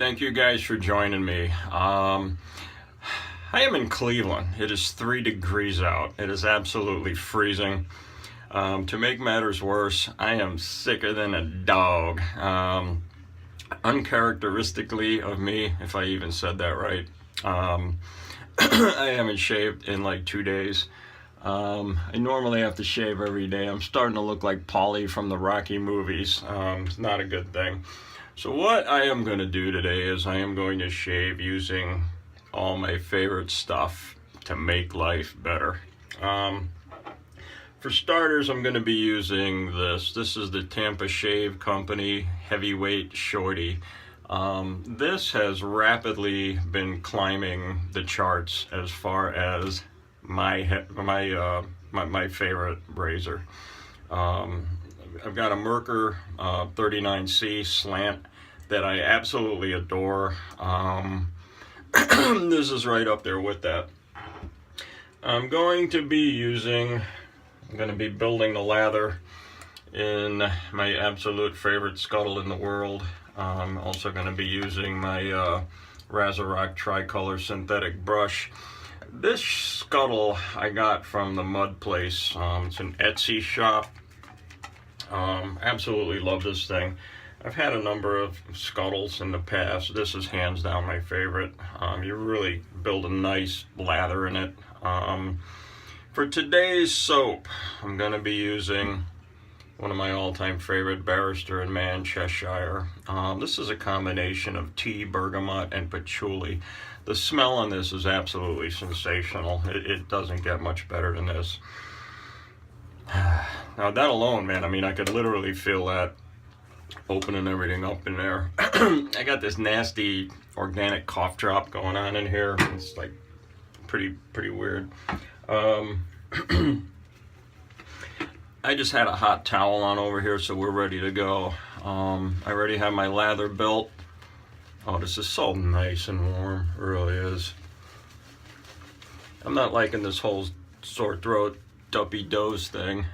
Thank you guys for joining me. I am in Cleveland. It is 3 degrees out. It is absolutely freezing. To make matters worse, I am sicker than a dog. Uncharacteristically of me, if I even said that right. I haven't shaved in like 2 days. I normally have to shave every day. I'm starting to look like Paulie from the Rocky movies. It's not a good thing. So what I am going to do today is I am going to shave using all my favorite stuff to make life better. For starters, I'm going to be using this. This is the Tampa Shave Company Heavyweight Shorty. This has rapidly been climbing the charts as far as my favorite razor. I've got a Merkur 39C slant that I absolutely adore. This is right up there with that. I'm going to be building the lather in my absolute favorite Scuttle in the world. I'm also going to be using my Razorrock Tricolor synthetic brush. This Scuttle I got from the Mud Place. It's an Etsy shop. Absolutely love this thing. I've had a number of Scuttles in the past. This is hands down my favorite. You really build a nice lather in it. For today's soap, I'm going to be using one of my all-time favorite, Barrister and Mann Cheshire. This is a combination of tea, bergamot, and patchouli. The smell on this is absolutely sensational. It doesn't get much better than this. Now that alone, man, I mean, I could literally feel that opening everything up in there. I got this nasty organic cough drop going on in here. It's like pretty weird. I just had a hot towel on over here, so we're ready to go. I already have my lather built. Oh, this is so nice and warm. It really is. I'm not liking this whole sore throat duppy doze thing.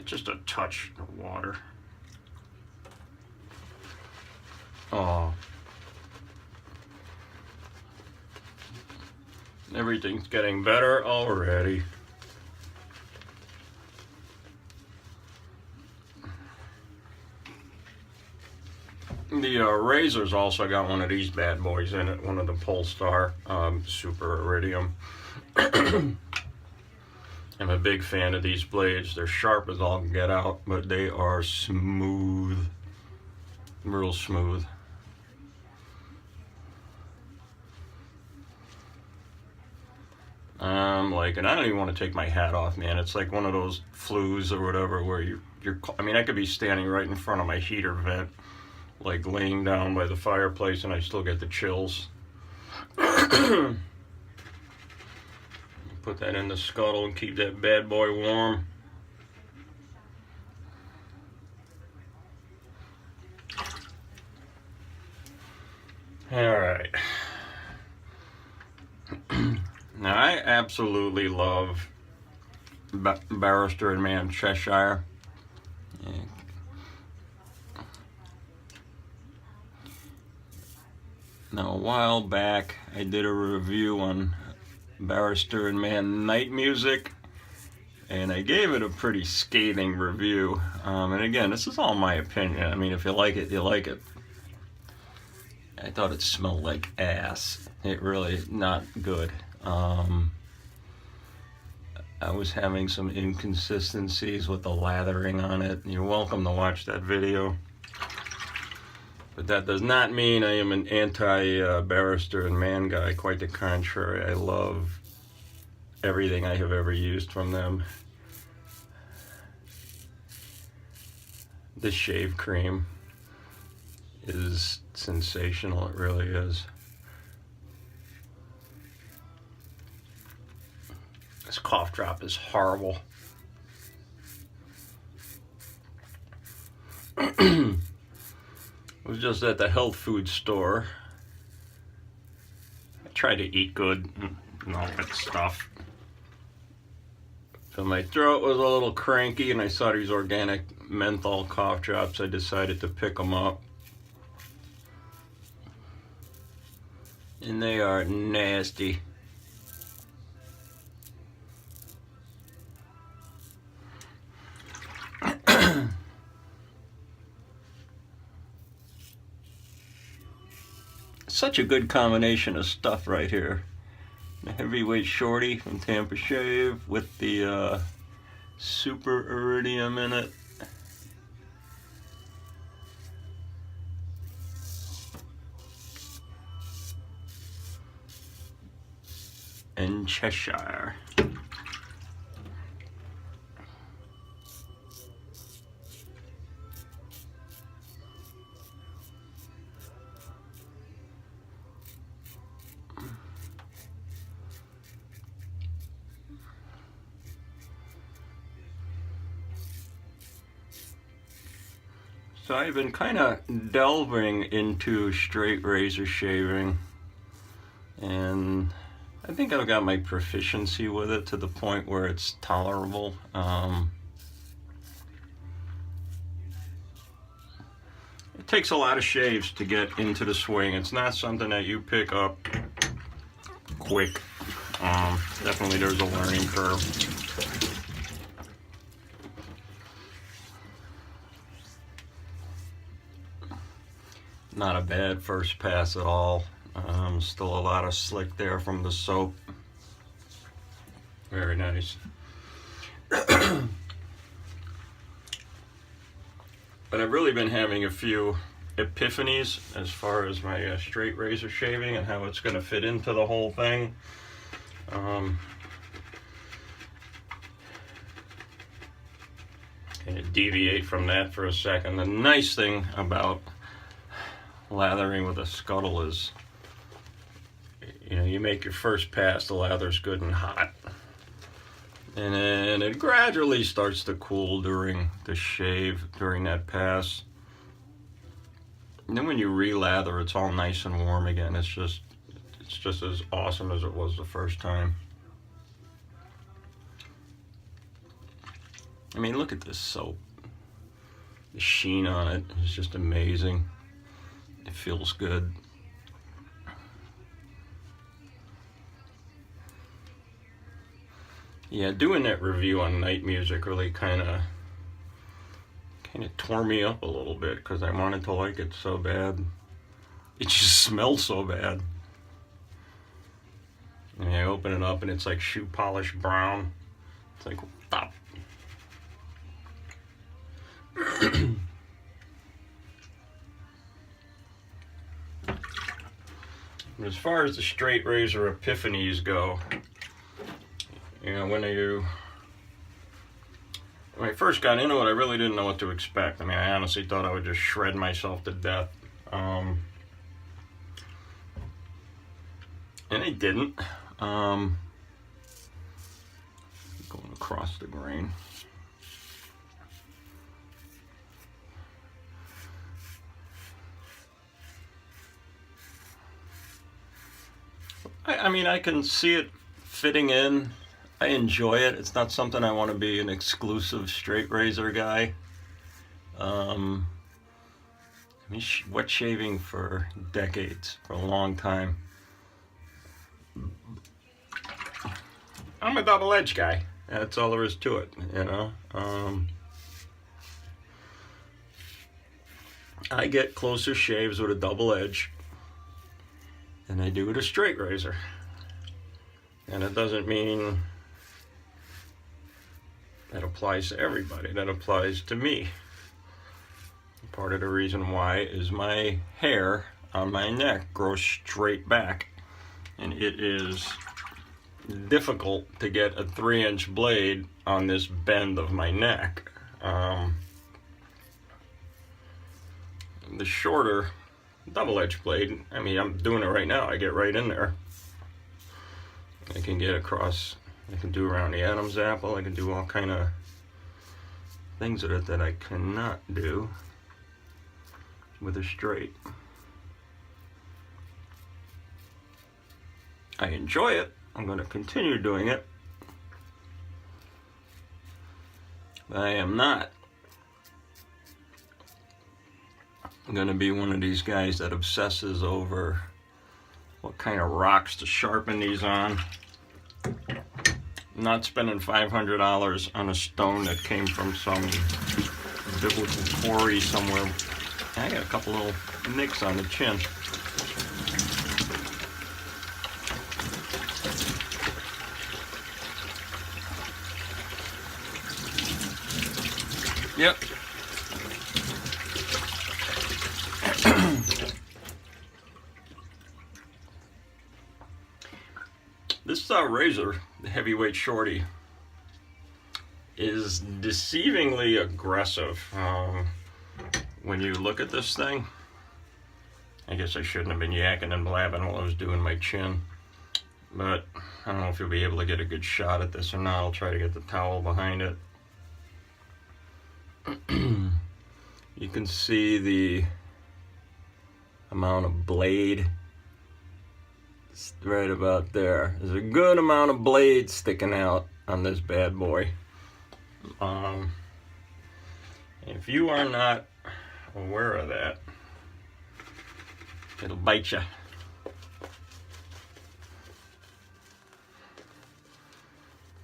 Just a touch of water. Oh. Everything's getting better already. The razor's also got one of these bad boys in it, one of the Polestar Super Iridium. I'm a big fan of these blades. They're sharp as all get out, but they are smooth, real smooth. And I don't even want to take my hat off, man. It's like one of those flus or whatever where I mean, I could be standing right in front of my heater vent, like laying down by the fireplace, and I still get the chills. Put that in the Scuttle and keep that bad boy warm. All right. Now I absolutely love Barrister and Mann Cheshire. Now a while back I did a review on Barrister and Mann Night Music, and I gave it a pretty scathing review. And again, this is all my opinion. I mean, if you like it, you like it. I thought it smelled like ass. It really not good. I was having some inconsistencies with the lathering on it. You're welcome to watch that video. But that does not mean I am an anti-Barrister and Mann guy. Quite the contrary. I love everything I have ever used from them. This shave cream is sensational. It really is. This cough drop is horrible. I was just at the health food store. I try to eat good and all that stuff. So my throat was a little cranky and I saw these organic menthol cough drops. I decided to pick them up. And they are nasty. Such a good combination of stuff right here. The heavyweight Shorty from Tampa Shave with the super iridium in it. And Cheshire. So I've been kind of delving into straight razor shaving, and I think I've got my proficiency with it to the point where it's tolerable. It takes a lot of shaves to get into the swing. It's not something that you pick up quick. Definitely there's a learning curve. Not a bad first pass at all. Still a lot of slick there from the soap. Very nice. But I've really been having a few epiphanies as far as my straight razor shaving and how it's going to fit into the whole thing. Kind of deviate from that for a second. The nice thing about lathering with a Scuttle is, you know, you make your first pass, the lather's good and hot, and then it gradually starts to cool during the shave, during that pass, and then when you re-lather, it's all nice and warm again. It's just as awesome as it was the first time. I mean, look at this soap. The sheen on it is just amazing. It feels good. Yeah, doing that review on night music really kind of tore me up a little bit because I wanted to like it so bad. It just smells so bad. And I open it up and it's like shoe polish brown. It's like, stop. As far as the straight razor epiphanies go, you know, when I first got into it, I really didn't know what to expect. I mean, I honestly thought I would just shred myself to death. And I didn't. Going across the grain. I mean, I can see it fitting in. I enjoy it. It's not something I want to be an exclusive straight razor guy. I mean, wet shaving for decades, for a long time. I'm a double edge guy. That's all there is to it, you know. I get closer shaves with a double edge than I do with a straight razor. And it doesn't mean that applies to everybody. That applies to me. Part of the reason why is my hair on my neck grows straight back, and it is difficult to get a 3-inch blade on this bend of my neck. The shorter double-edged blade, I mean, I'm doing it right now. I get right in there. I can get across, I can do around the Adam's apple, I can do all kind of things with it that I cannot do with a straight. I enjoy it. I'm going to continue doing it. I am not going to be one of these guys that obsesses over what kind of rocks to sharpen these on. I'm not spending $500 on a stone that came from some biblical quarry somewhere. I got a couple little nicks on the chin. Yep. This razor, the heavyweight Shorty, is deceivingly aggressive. When you look at this thing, I guess I shouldn't have been yakking and blabbing while I was doing my chin, but I don't know if you'll be able to get a good shot at this or not. I'll try to get the towel behind it. You can see the amount of blade right about there. There's a good amount of blade sticking out on this bad boy. If you are not aware of that, it'll bite you.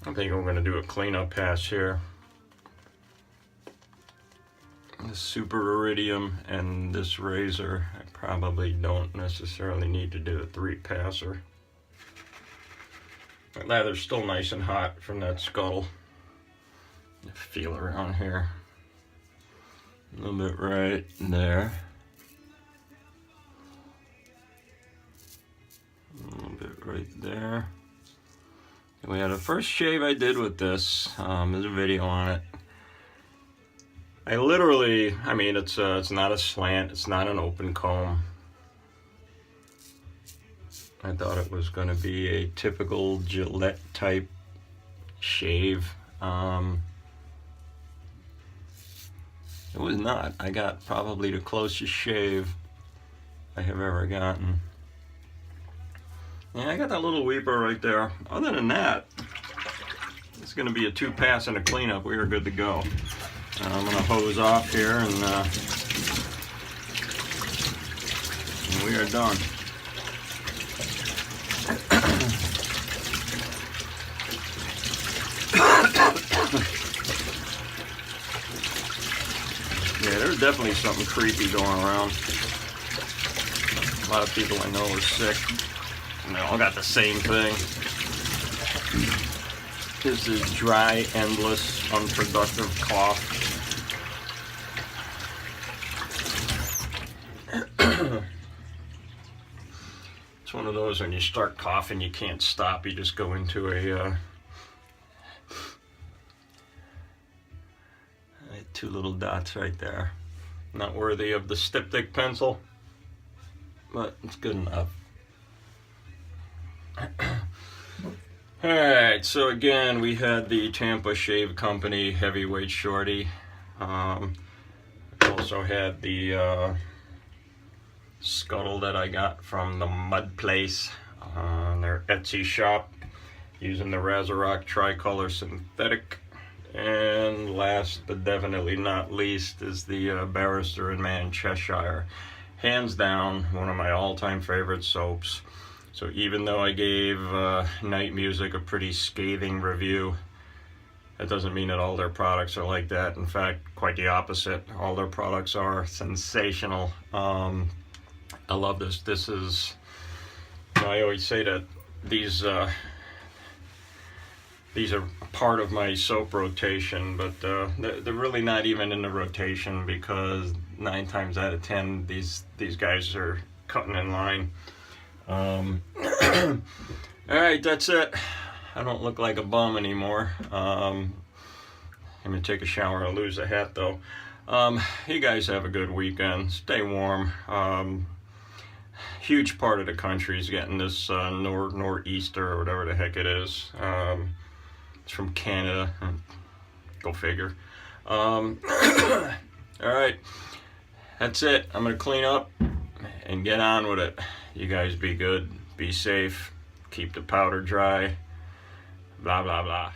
I think we're going to do a cleanup pass here. The Super Iridium and this razor, I probably don't necessarily need to do a 3-passer. The leather's still nice and hot from that Scuttle. Feel around here. A little bit right there. A little bit right there. And we had a first shave I did with this. There's a video on it. I literally, I mean, it's not a slant, it's not an open comb. I thought it was going to be a typical Gillette type shave. It was not. I got probably the closest shave I have ever gotten. Yeah, I got that little weeper right there. Other than that, it's going to be a 2-pass and a cleanup. We are good to go. I'm going to hose off here and we are done. Yeah, there's definitely something creepy going around. A lot of people I know are sick, and they all got the same thing. This is dry, endless, unproductive cough. It's one of those when you start coughing you can't stop, you just go into a 2 little dots right there. Not worthy of the styptic pencil, but it's good enough. Alright, so again, we had the Tampa Shave Company Heavyweight Shorty. Also had the Scuttle that I got from the Mud Place, their Etsy shop, using the Razorrock Tricolor Synthetic. And last but definitely not least is the Barrister and Mann Cheshire. Hands down, one of my all-time favorite soaps. So even though I gave Night Music a pretty scathing review, that doesn't mean that all their products are like that. In fact, quite the opposite. All their products are sensational. I love this. This is, I always say that these are part of my soap rotation, but they're really not even in the rotation because 9 times out of 10 these guys are cutting in line. Alright, that's it. I don't look like a bum anymore. I'm gonna take a shower and lose a hat though. You guys have a good weekend. Stay warm. Huge part of the country is getting this nor'easter or whatever the heck it is. It's from Canada. Go figure. Alright, that's it. I'm gonna clean up and get on with it. You guys be good, be safe, keep the powder dry, blah blah blah.